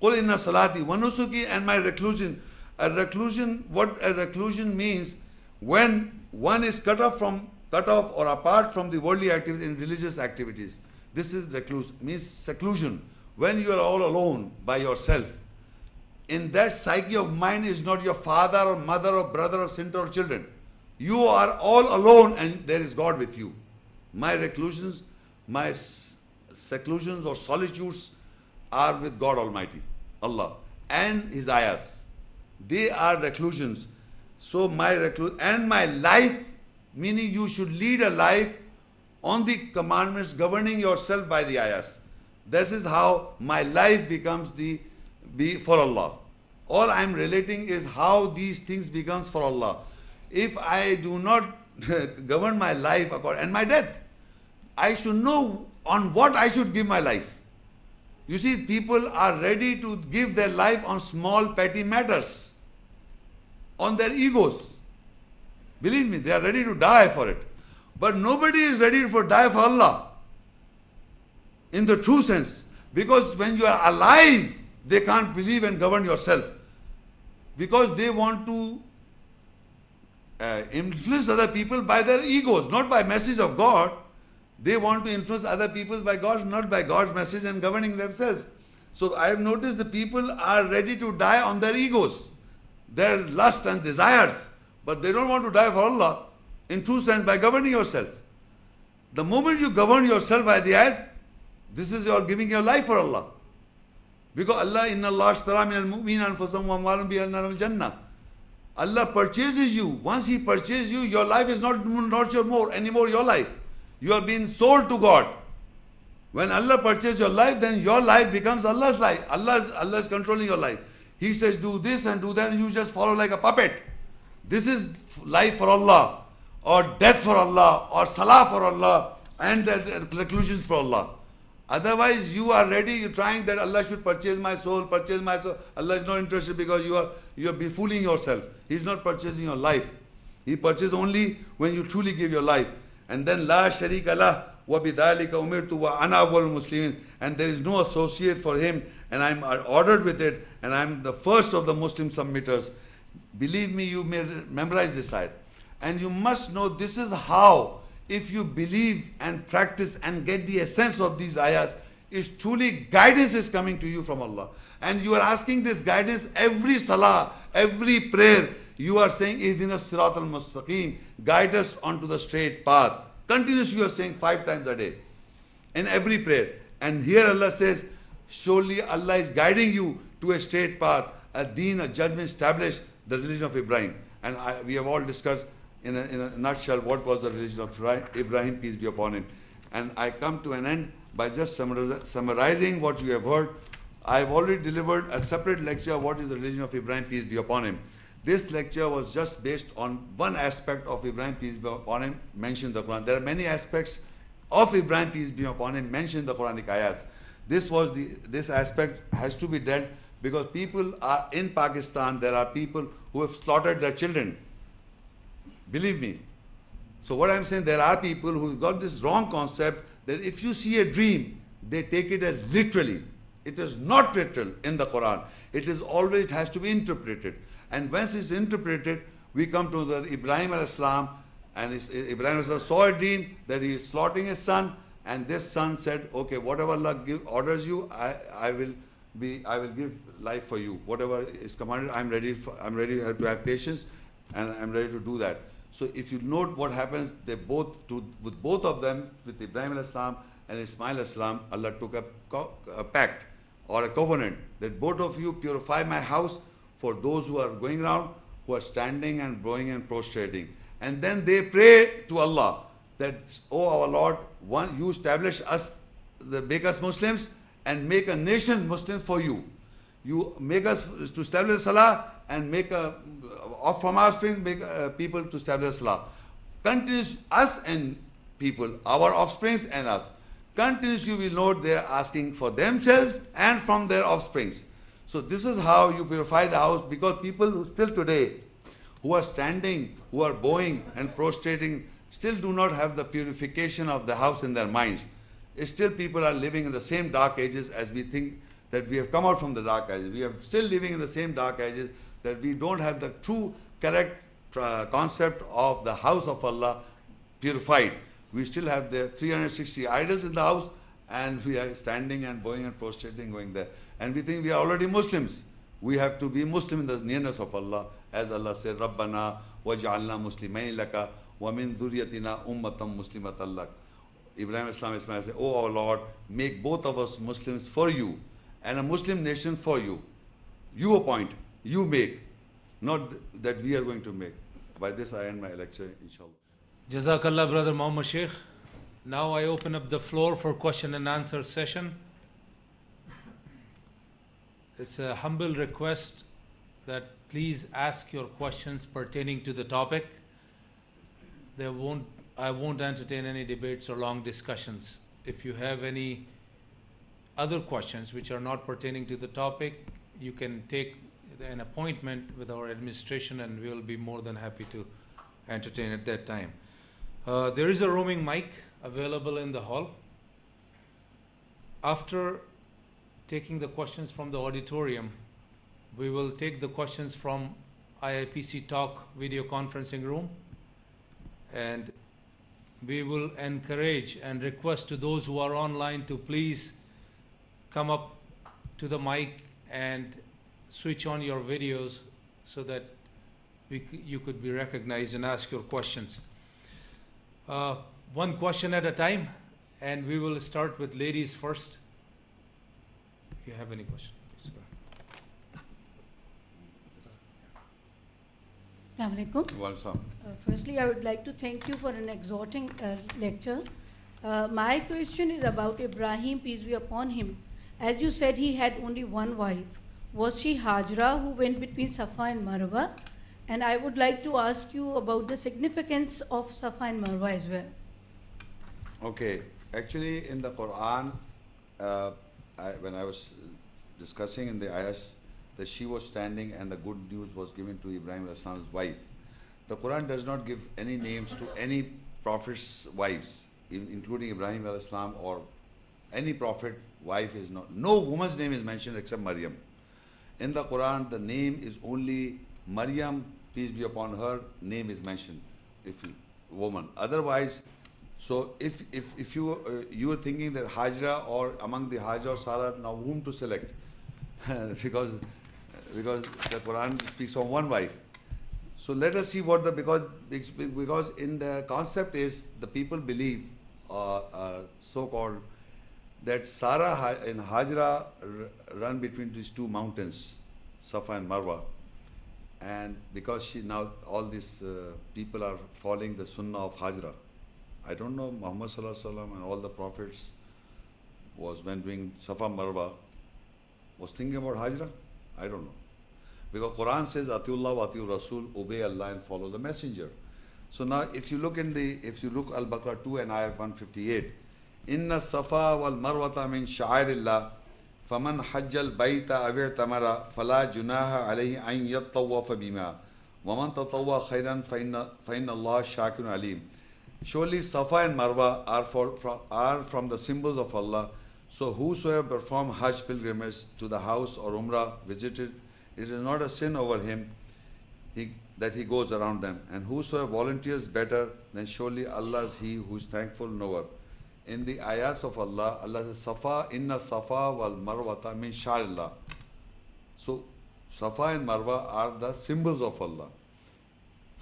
قُلْ إِنَّ صَلَاتِي وَنُسُكِي, and my reclusion. What a reclusion means, when one is cut off or apart from the worldly activities in religious activities. This is means seclusion. When you are all alone by yourself, in that psyche of mind is not your father or mother or brother or sister or children. You are all alone and there is God with you. My reclusions, my seclusions or solitudes are with God Almighty, Allah, and His ayahs. They are reclusions. So and my life, meaning you should lead a life on the commandments, governing yourself by the ayahs. This is how my life becomes be for Allah. All I am relating is how these things becomes for Allah. If I do not govern my life and my death, I should know on what I should give my life. You see, people are ready to give their life on small petty matters, on their egos. Believe me, they are ready to die for it. But nobody is ready to die for Allah in the true sense. Because when you are alive, they can't believe and govern yourself. Because they want to influence other people by their egos, not by message of God. They want to influence other people by God, not by God's message, and governing themselves. So I have noticed the people are ready to die on their egos, their lust and desires. But they don't want to die for Allah in true sense by governing yourself. The moment you govern yourself by the ayat, this is your giving your life for Allah. Because Allah, inna Allah ashtara min al-mu'mina anfusahum wa amwalahum bi anna lahumul jannah. Allah purchases you. Once He purchases you, your life is not anymore your life. You are being sold to God. When Allah purchases your life, then your life becomes Allah's life. Allah is controlling your life. He says, do this and do that, and you just follow like a puppet. This is life for Allah, or death for Allah, or salah for Allah, and the reclusions for Allah. Otherwise, you are ready, you're trying that Allah should purchase my soul, purchase my soul. Allah is not interested because you are befooling yourself. He is not purchasing your life. He purchases only when you truly give your life. And then La Sharika Lah wa bidhalika umirtu wa ana awwalul muslimin. And there is no associate for Him, and I am ordered with it, and I am the first of the Muslim submitters. Believe me, you may memorize this ayat. And you must know this is how, if you believe and practice and get the essence of these ayahs, is truly guidance is coming to you from Allah. And you are asking this guidance every salah, every prayer. You are saying, Ihdina Sirat al-Mustaqim, guide us onto the straight path. Continuously you are saying 5 times a day in every prayer. And here Allah says, surely Allah is guiding you to a straight path, a deen, a judgment established, the religion of Ibrahim. And we have all discussed in a nutshell what was the religion of Ibrahim, peace be upon him. And I come to an end by just summarizing what you have heard. I have already delivered a separate lecture, what is the religion of Ibrahim, peace be upon him. This lecture was just based on one aspect of Ibrahim, peace be upon him, mentioned in the Quran. There are many aspects of Ibrahim, peace be upon him, mentioned in the Quranic ayahs. This aspect has to be dealt because people are in Pakistan, there are people who have slaughtered their children. Believe me. So what I'm saying, there are people who got this wrong concept that if you see a dream, they take it as literally. It is not literal in the Quran. It has to be interpreted. And once it's interpreted, we come to the Ibrahim al-Islam, and Ibrahim al-Islam saw a dream that he is slaughtering his son, and this son said, okay, whatever Allah orders you, I will give life for you. Whatever is commanded, I'm ready to have patience, and I'm ready to do that. So if you note what happens, with both of them, with Ibrahim al-Islam and Ismail al-Islam, Allah took a pact or a covenant that both of you purify my house for those who are going around, who are standing and bowing and prostrating. And then they pray to Allah that, oh our Lord, you establish us, make us Muslims and make a nation Muslims for you. You make us to establish Salah and make from our offspring, make people to establish Salah. Continues us and people, our offsprings and us. Continuously you will note they are asking for themselves and from their offsprings. So this is how you purify the house, because people who still today, who are standing, who are bowing and prostrating, still do not have the purification of the house in their minds. Still people are living in the same dark ages as we think that we have come out from the dark ages. We are still living in the same dark ages, that we don't have the true, correct concept of the house of Allah purified. We still have the 360 idols in the house, and we are standing and bowing and prostrating, going there. And we think we are already Muslims. We have to be Muslim in the nearness of Allah. As Allah said, Rabbana waj'alna muslimain laka wa min dhurriyatina ummatan muslimatan lak. Ibrahim Islam said, Oh our Lord, make both of us Muslims for you and a Muslim nation for you. You appoint, you make, not that we are going to make. By this I end my lecture, inshallah. Jazakallah, Brother Muhammad Sheikh. Now I open up the floor for question and answer session. It's a humble request that please ask your questions pertaining to the topic. I won't entertain any debates or long discussions. If you have any other questions which are not pertaining to the topic, you can take an appointment with our administration and we will be more than happy to entertain at that time. There is a roaming mic available in the hall. After taking the questions from the auditorium, we will take the questions from IIPC Talk video conferencing room, and we will encourage and request to those who are online to please come up to the mic and switch on your videos so that you could be recognized and ask your questions. One question at a time, and we will start with ladies first. If you have any questions, please go ahead. Assalamu alaikum. Welcome. Firstly, I would like to thank you for an exhorting lecture. My question is about Ibrahim, peace be upon him. As you said, he had only one wife. Was she Hajra, who went between Safa and Marwa? And I would like to ask you about the significance of Safa and Marwa as well. Okay, actually in the Quran, when I was discussing in the ayahs that she was standing and the good news was given to Ibrahim Islam's wife, the Quran does not give any names to any prophet's wives, including Ibrahim Islam or any prophet wife is not. No woman's name is mentioned except Maryam. In the Quran, the name is only Maryam, peace be upon her, name is mentioned, woman. Otherwise, so if you were thinking that Hajra or among the Hajra or Sarah, now whom to select? because the Quran speaks of one wife. So let us see what because in the concept is the people believe so-called that Sarah and Hajra run between these two mountains, Safa and Marwa. And because now all these people are following the Sunnah of Hajra. I don't know, Muhammad Sallallahu Alaihi Wasallam and all the prophets was when doing Safa Marwa was thinking about Hajra? I don't know. Because Quran says, Atiullah wa Atiur Rasul, obey Allah and follow the messenger. So now if you look Al-Baqarah 2 and ayah 158, Inna Safa wal Marwata min sha'airillah, faman hajjal bayta awir tamara, fala junaha alayhi an yattawafa bima, waman tatawwa khairan fa inna Allah shakirun alim. Surely Safa and Marwa are from the symbols of Allah. So whosoever perform Hajj pilgrimage to the house or Umrah visited, it is not a sin over him that he goes around them. And whosoever volunteers better, then surely Allah is He who is thankful knower. In the ayahs of Allah, Allah says, Safa, Inna Safa wal Marwata min sha'illah. So Safa and Marwa are the symbols of Allah.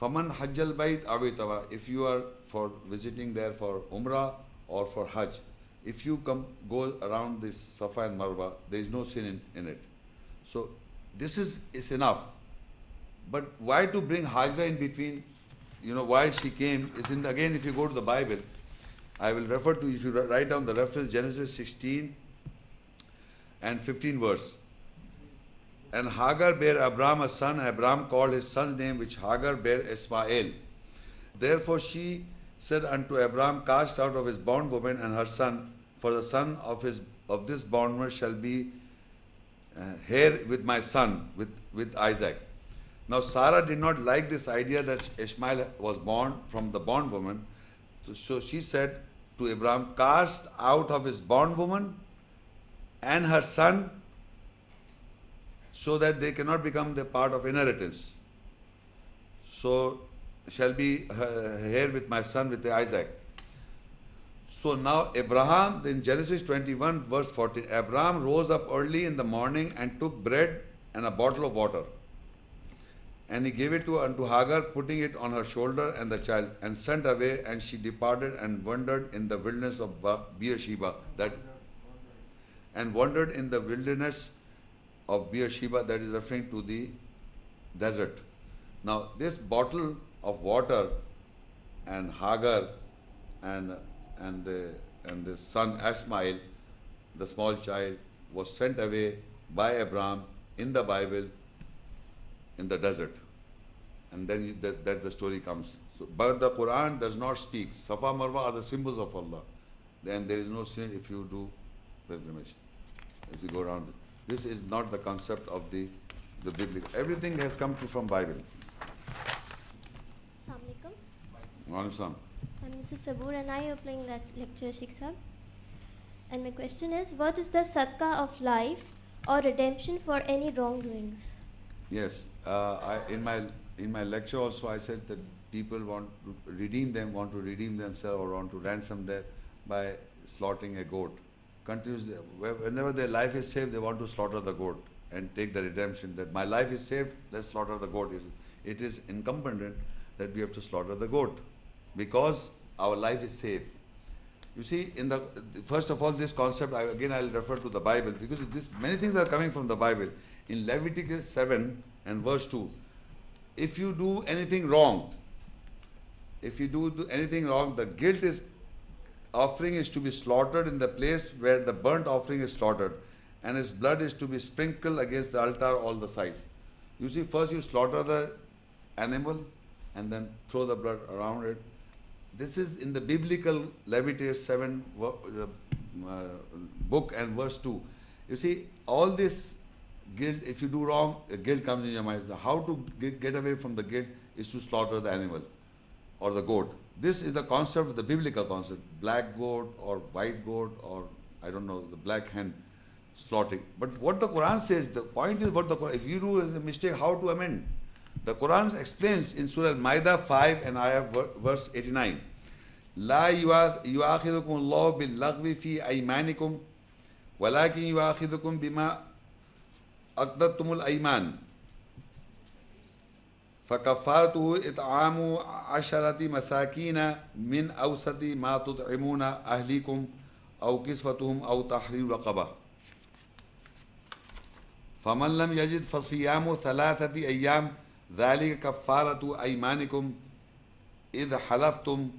Faman hajjal bayt awitava. If you are for visiting there for Umrah or for Hajj, if you go around this Safa and Marwa, there is no sin in it. So this is enough. But why to bring Hajra in between? Why she came is again, if you go to the Bible, I will refer to, if you write down the reference, Genesis 16 and 15 verse. And Hagar bare Abram a son, and Abram called his son's name, which Hagar bare Ismael. Therefore she said unto Abram, cast out of his bondwoman and her son, for the son of this bondwoman shall be heir with my son, with Isaac. Now Sarah did not like this idea that Ishmael was born from the bondwoman. So she said to Abraham, cast out of his bondwoman and her son so that they cannot become the part of inheritance. So shall be here with my son, with Isaac. So now Abraham, in Genesis 21 verse 14, Abraham rose up early in the morning and took bread and a bottle of water. And he gave it unto Hagar, putting it on her shoulder and the child, and sent away, and she departed and wandered in the wilderness of Beersheba. Wandered in the wilderness of Beersheba, that is referring to the desert. Now this bottle of water and Hagar and the son Ishmael, the small child, was sent away by Abraham in the Bible in the desert. And then that the story comes. So, but the Quran does not speak. Safa Marwa are the symbols of Allah. Then there is no sin if you do pilgrimage, if you go around. This is not the concept of the biblical. Everything has come from Bible. Assalamu alaikum. Wa I'm Mrs. Sabur and I are playing that lecture, Sheikh Sahib. And my question is, what is the sadaqah of life or redemption for any wrongdoings? Yes, in my lecture also I said that people want to redeem themselves or want to ransom them by slaughtering a goat. Continuously, whenever their life is saved, they want to slaughter the goat and take the redemption. That my life is saved, let's slaughter the goat. It is incumbent that we have to slaughter the goat because our life is safe. You see, first of all, this concept, I'll refer to the Bible because many things are coming from the Bible. In Leviticus 7 and verse 2, if you do anything wrong, the guilt offering is to be slaughtered in the place where the burnt offering is slaughtered, and its blood is to be sprinkled against the altar all the sides. You see, first you slaughter the animal and then throw the blood around it. This is in the biblical Leviticus 7 book and verse 2. You see, all this guilt, if you do wrong, guilt comes in your mind. How to get away from the guilt is to slaughter the animal or the goat. This is the concept, the biblical concept. Black goat or white goat or I don't know, the black hen slaughtering. But what the Quran says, the point is what the Quran, if you do a mistake, how to amend? The Quran explains in Surah Al-Ma'idah 5 and ayah verse 89. لا يؤاخذكم الله باللغو في أيمانكم ولكن يؤاخذكم بما أقدرتم الأيمان فكفارته إطعام 10 مساكين من أوسط ما تطعمون أهليكم أو كسوتهم أو تحرير رقبة فمن لم يجد فصيام 3 أيام ذلك كفارة أيمانكم إذ حلفتم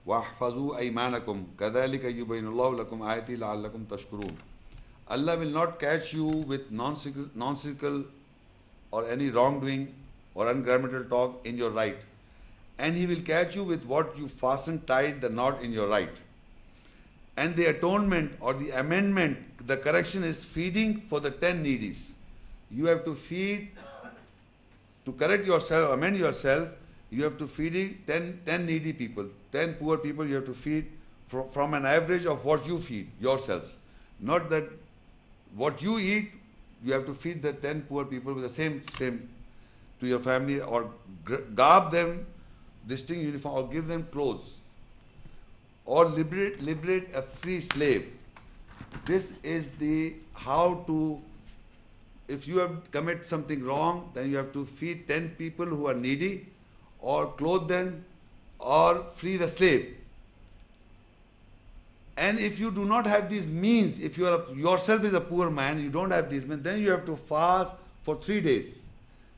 واحفظوا أيمانكم كذلك يبين الله لكم آياته لعلكم تشكرون. Allah will not catch you with nonsensical or any wrongdoing or ungrammatical talk in your right, and He will catch you with what you fastened tied the knot in your right. And the atonement or the amendment, the correction is feeding for the 10 needies. You have to feed, to correct yourself, amend yourself, you have to feed 10 needy people, 10 poor people you have to feed from an average of what you feed yourselves. Not that what you eat, you have to feed the 10 poor people with the same to your family, or garb them distinct uniform, or give them clothes, or liberate a free slave. This is the how to, if you have commit something wrong, then you have to feed 10 people who are needy, or clothe them, or free the slave. And if you do not have these means, if you are yourself is a poor man, you don't have these means, then you have to fast for 3 days.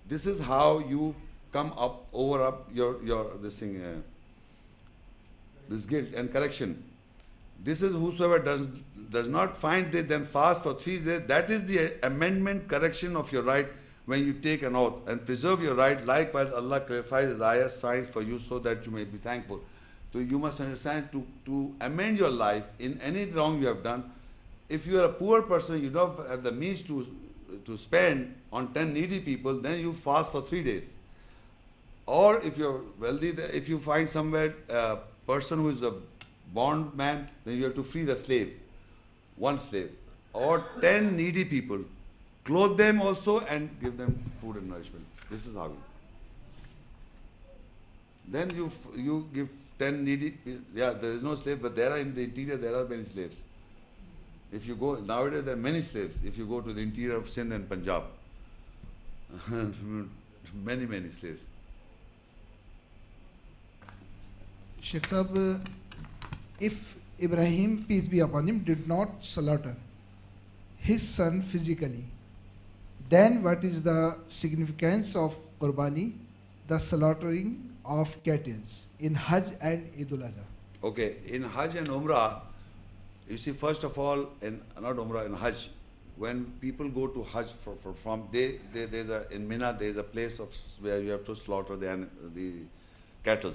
This is how you come up, over your this thing, this guilt and correction. This is whosoever does not find this, then fast for 3 days. That is the amendment, correction of your right when you take an oath, and preserve your right. Likewise, Allah clarifies His ayahs, signs for you so that you may be thankful. So you must understand, to amend your life in any wrong you have done. If you are a poor person, you don't have the means to spend on 10 needy people, then you fast for 3 days. Or if you're wealthy, if you find somewhere a person who is a bondman, then you have to free the slave, one slave. Or 10 needy people, clothe them also and give them food and nourishment. This is how. Then you give 10 needy. Yeah, there is no slave, but there are in the interior there are many slaves. If you go nowadays, there are many slaves. If you go to the interior of Sindh and Punjab, many slaves. Sheikh Sahab, if Ibrahim, peace be upon him, did not slaughter his son physically, then what is the significance of Qurbani, the slaughtering of cattle in Hajj and Eid al-Adha? Okay, in Hajj and Umrah, you see, first of all, not Umrah, in Hajj, when people go to Hajj in Mina, there is a place where you have to slaughter the cattle.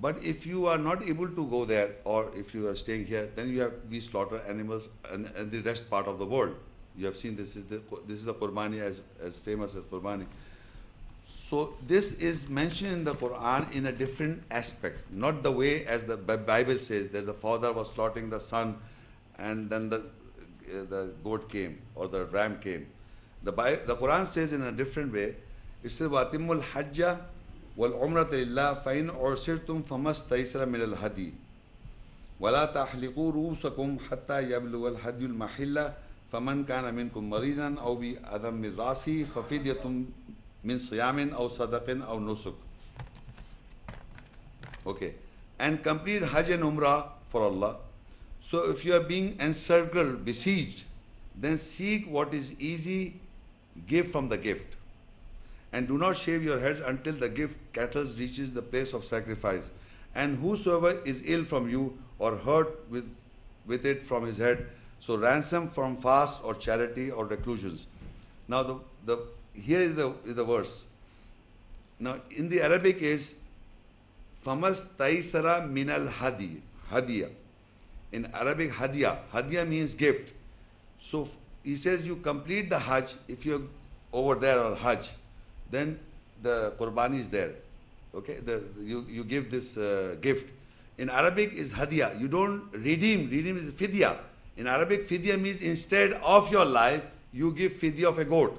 But if you are not able to go there, or if you are staying here, then we slaughter animals in the rest part of the world. You have seen this is the Qurbani as famous as Qurbani. So this is mentioned in the Quran in a different aspect, not the way as the Bible says that the father was slaughtering the son and then the goat came or the ram came. The Quran says in a different way. It says وَأَتِمُّ الْحَجَّ وَالْعُمْرَةَ لِلَّهِ فَإِنْ أُحْصِرْتُمْ فَمَا اسْتَيْسَرَ مِنَ الْهَدْيِ وَلَا تَحْلِقُوا رُؤُوسَكُمْ حَتَّى يَبْلُغَ الْهَدْيُ الْمَحِلَّ فَمَنْ كَانَ مِنْكُمْ مَرِيضًا أَوْ بِأَذًى مِنْ رَأْسِهِ فَفِدْيَةٌ min siyamin aw sadaqin aw nusuk. Okay. And complete Hajj and Umrah for Allah. So if you are being encircled, besieged, then seek what is easy, give from the gift. And do not shave your heads until the gift cattle reaches the place of sacrifice. And whosoever is ill from you or hurt with it from his head, so ransom from fast or charity or reclusions. Now here is the verse. Now in the Arabic is famas taisara minal hadiya. In Arabic, hadiya means gift. So he says you complete the Hajj. If you're over there on Hajj, then the Qurbani is there. Okay, you give this gift. In Arabic is hadiya. You don't redeem. Redeem is fidya. In Arabic, fidya means instead of your life, you give fidya of a goat.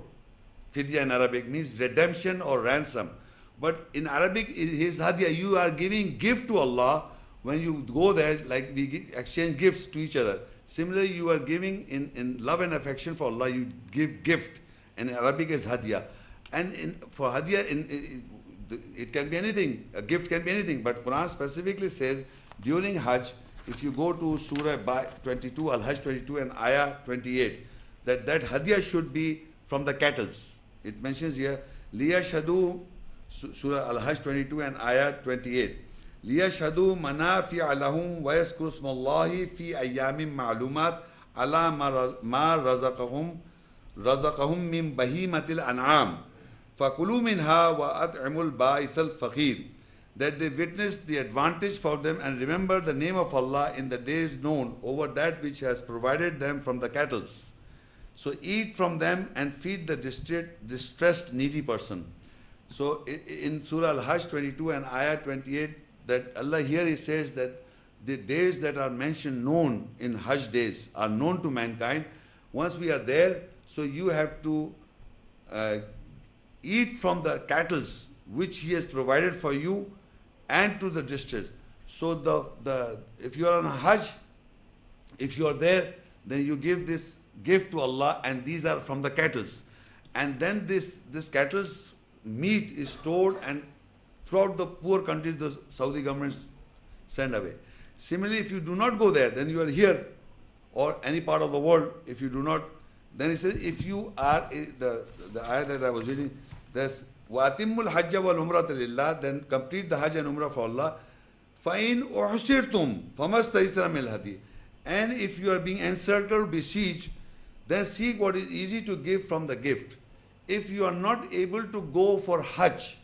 Fidya in Arabic means redemption or ransom. But in Arabic, his hadiya, you are giving gift to Allah. When you go there, like we exchange gifts to each other. Similarly, you are giving in love and affection for Allah, you give gift. And in Arabic is hadiya. And for hadiya, it can be anything. A gift can be anything. But Quran specifically says, during Hajj, if you go to Surah 22, Al-Hajj 22 and Ayah 28, that hadiya should be from the cattle. It mentions here, liyashhadu, Surah Al-Hajj 22 and Ayah 28. liyashhadu manafi'a lahum wa yazkuru ismallahi fi ayyamin ma'lumat ala ma razaqahum min bahimatil an'am fakulu minha wa at'imul ba'isal faqir. That they witness the advantage for them and remember the name of Allah in the days known over that which has provided them from the cattle. So eat from them and feed the distressed needy person. So in Surah Al-Hajj 22 and Ayah 28, that Allah here he says that the days that are mentioned known in Hajj days are known to mankind. Once we are there, so you have to eat from the cattle which He has provided for you and to the distressed. So if you are on Hajj, if you are there, then you give this gift to Allah, and these are from the cattle. And then this cattle's meat is stored, and throughout the poor countries, the Saudi governments send away. Similarly, if you do not go there, then you are here or any part of the world. If you do not, then it says, if you are, the ayah that I was reading, there's وَأَتِمُّ الْحَجَّ وَالْعُمْرَةَ لِلَّهِ, then complete the Hajj and Umrah for Allah. فَإِنْ أُحْصِرْتُمْ فَمَا اسْتَيْسَرَ مِنَ الْهَدْيِ. And if you are being encircled, besieged, then seek what is easy to give from the gift. If you are not able to go for Hajj,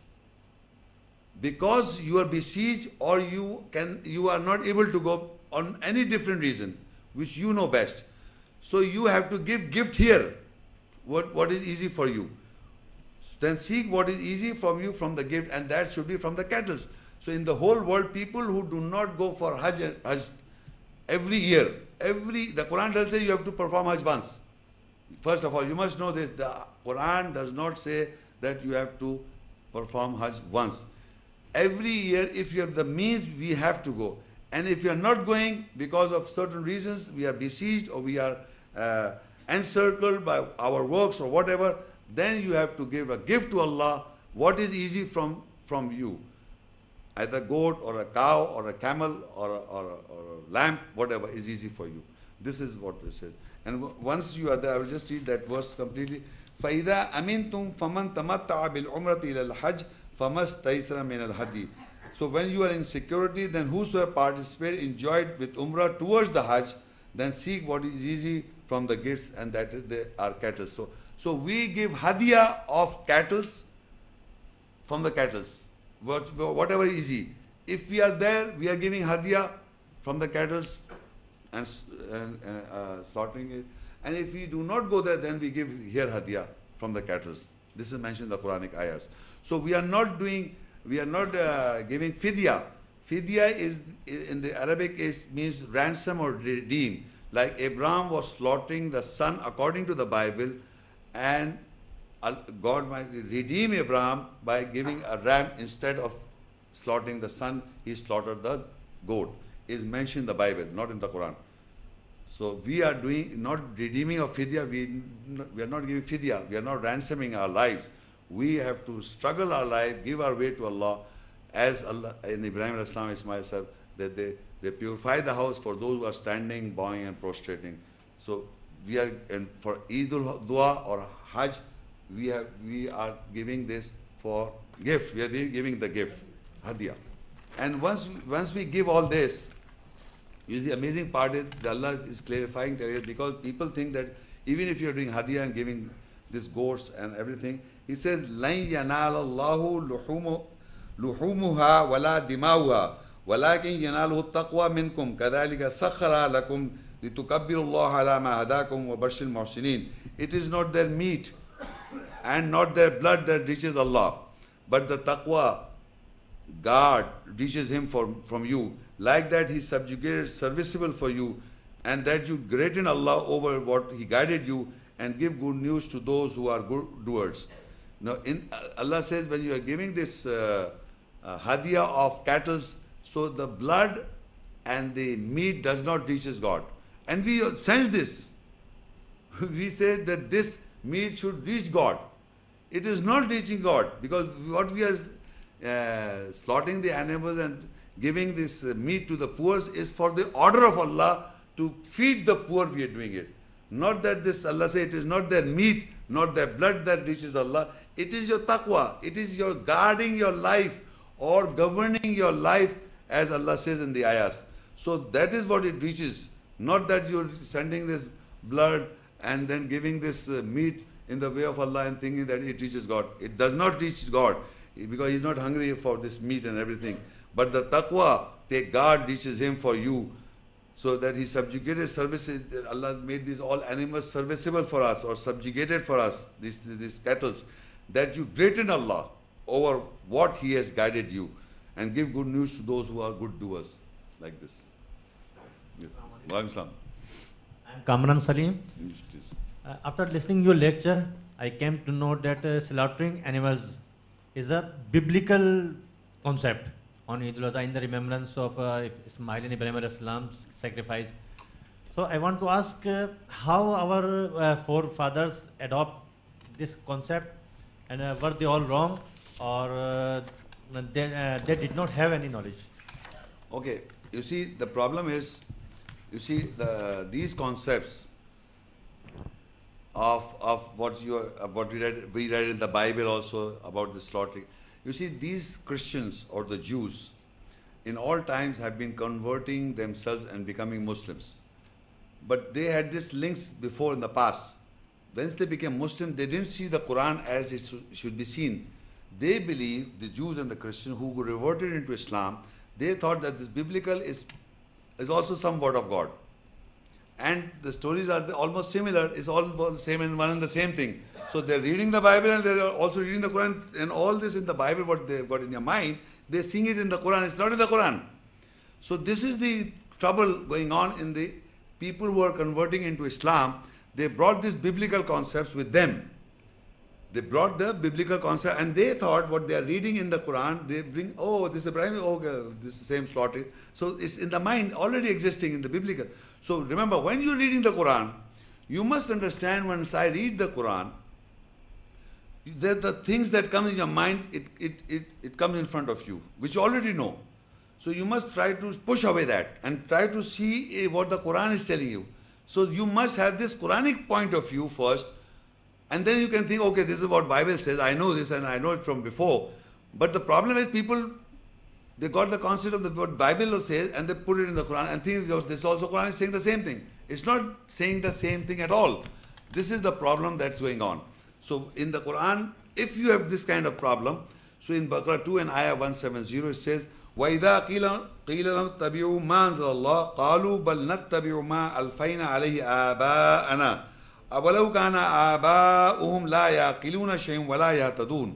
because you are besieged or you are not able to go on any different reason, which you know best, so you have to give gift here, what is easy for you. Then seek what is easy from you from the gift, and that should be from the cattle. So in the whole world, people who do not go for Hajj every year, the Quran does say you have to perform Hajj once. First of all, you must know this, the Quran does not say that you have to perform Hajj once. Every year, if you have the means, we have to go. And if you are not going because of certain reasons, we are besieged or we are encircled by our works or whatever, then you have to give a gift to Allah. What is easy from you? Either goat or a cow or a camel or a lamb, whatever is easy for you. This is what it says. And once you are there, I will just read that verse completely. فَإِذَا أَمِنْتُمْ فَمَنْ تَمَتَّعَ بِالْعُمْرَةِ إِلَى الْحَجِّ فَمَا اسْتَيْسَرَ مِنَ الْهَدِيِّ. So when you are in security, then whosoever participates, enjoyed with Umrah towards the Hajj, then seek what is easy from the gifts, and that is our cattle. So we give hadiyah of cattle from the cattle, whatever is easy. If we are there, we are giving hadiyah from the cattle and slaughtering it. And if we do not go there, then we give here hadiyah from the cattle. This is mentioned in the Quranic ayahs. So we are not giving fidya. Fidya is in the Arabic means ransom or redeem. Like Abraham was slaughtering the son according to the Bible, and God might redeem Abraham by giving a ram instead of slaughtering the son. He slaughtered the goat. Is mentioned in the Bible, not in the Quran. So we are doing not redeeming of fidya. We are not giving fidya. We are not ransoming our lives. We have to struggle our life, give our way to Allah, as Allah in Ibrahim al-Islam, Ismail said that they purify the house for those who are standing, bowing, and prostrating. So we are, and for Eid al-Dua or Hajj, we are giving this for gift. We are giving the gift, hadiyah. And once we give all this, the amazing part is that Allah is clarifying, because people think that even if you are doing hadiyah and giving these goats and everything, He says, لَن يَنَالَ اللَّهُ لُحُومُهَا وَلَا دِمَاؤُهَا وَلَكِنْ يَنَالُهُ التَّقْوَى مِنْكُمْ كَذَلِكَ سَخَّرَ لَكُمْ لِتُكَبِّرُوا اللَّهَ عَلَى مَا هَدَاكُمْ وَبَشِّرِ الْمُحْسِنِينَ. It is not their meat and not their blood that reaches Allah, but the taqwa, God reaches Him from you. Like that He subjugated, serviceable for you, and that you greaten Allah over what He guided you, and give good news to those who are good doers. Now, Allah says, when you are giving this hadiyah of cattle, so the blood and the meat does not reach God. And we sense this. We say that this meat should reach God. It is not reaching God, because what we are slaughtering the animals and giving this meat to the poor is for the order of Allah to feed the poor. We are doing it. Not that this, Allah says, it is not their meat, not their blood that reaches Allah. It is your taqwa. It is your guarding your life or governing your life, as Allah says in the ayahs. So that is what it reaches. Not that you are sending this blood and then giving this meat in the way of Allah and thinking that it reaches God. It does not reach God, because He is not hungry for this meat and everything. But the taqwa, God reaches Him for you. So that He subjugated services, Allah made these all animals serviceable for us or subjugated for us, these cattle, that you greaten Allah over what He has guided you, and give good news to those who are good doers, like this. Yes. Waalaikum I'm Kamran Salim. salam. After listening your lecture, I came to know that slaughtering animals is a biblical concept on Eid al-Adha in the remembrance of Ismail and Ibrahim al-Islam's sacrifice. So I want to ask how our forefathers adopt this concept, and were they all wrong, or they did not have any knowledge? Okay, you see, the problem is, you see, these concepts of what we read in the Bible also about the slaughtering. You see, these Christians or the Jews in all times have been converting themselves and becoming Muslims. But they had these links before in the past. Once they became Muslim, they didn't see the Quran as it should be seen. They believe, the Jews and the Christians who reverted into Islam, they thought that this biblical is also some word of God. And the stories are almost similar, it's all the same and one and the same thing. So they're reading the Bible and they're also reading the Quran, and all this in the Bible, what they've got in their mind, they're seeing it in the Quran, it's not in the Quran. So this is the trouble going on in the people who are converting into Islam, they brought these biblical concepts with them. They brought the biblical concept and they thought what they are reading in the Quran, they bring, oh, this is Ibrahim, oh, this is the same slaughter. So it's in the mind already existing in the biblical. So remember, when you're reading the Quran, you must understand once I read the Quran, the things that come in your mind, it comes in front of you, which you already know. So you must try to push away that and try to see what the Quran is telling you. So you must have this Quranic point of view first, and then you can think, okay, this is what Bible says, I know this and I know it from before. But the problem is people, they got the concept of what Bible says and they put it in the Quran and think this also Quran is saying the same thing. It's not saying the same thing at all. This is the problem that's going on. So in the Quran, if you have this kind of problem, so in Baqarah 2 and Ayah 170 it says, وَإِذَا قِيلَ لَهُمْ اتَّبِعُوا مَا أَنزَلَ اللَّهُ قَالُوا بَلْ نَتَّبِعُ مَا أَلْفَيْنَا عَلَيْهِ آبَاءَنَا أَوَلَوْ كَانَ آبَاؤُهُمْ لَا يَعْقِلُونَ شَيْئًا وَلَا يَهْتَدُونَ.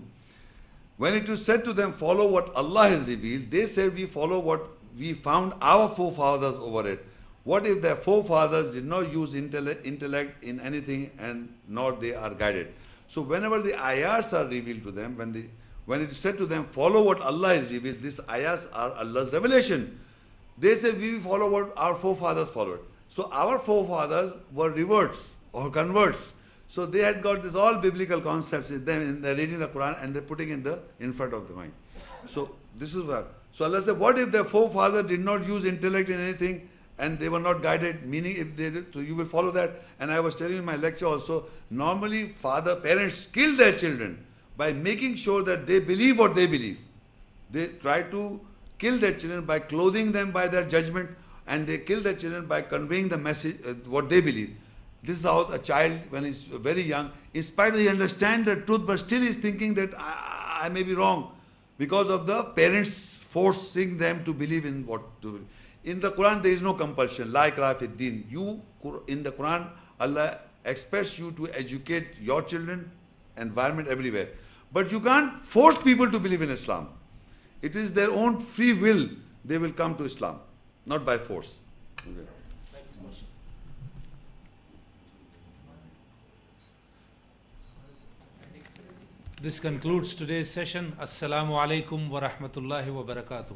When it is said to them, follow what Allah has revealed, they said, we follow what we found our forefathers over it. What if their forefathers did not use intellect in anything and nor they are guided? So whenever the ayahs are revealed to them, when it is said to them, follow what Allah has revealed, these ayahs are Allah's revelation. They say, we follow what our forefathers followed. So our forefathers were reverts or converts. So they had got this all biblical concepts in them, and they're reading the Quran and they're putting in front of the mind. So this is what. So Allah said, what if their forefather did not use intellect in anything and they were not guided? Meaning, if they did, so you will follow that. And I was telling in my lecture also, normally parents kill their children by making sure that they believe what they believe. They try to kill their children by clothing them by their judgment, and they kill their children by conveying the message, what they believe. This is how a child, when he's very young, in spite of he understands the truth, but still he's thinking that I may be wrong because of the parents forcing them to believe in what to believe. In the Quran, there is no compulsion. La ikraha fid din. In the Quran, Allah expects you to educate your children, environment, everywhere. But you can't force people to believe in Islam. It is their own free will. They will come to Islam, not by force. Okay. This concludes today's session. Assalamu alaikum wa rahmatullahi wa barakatuh.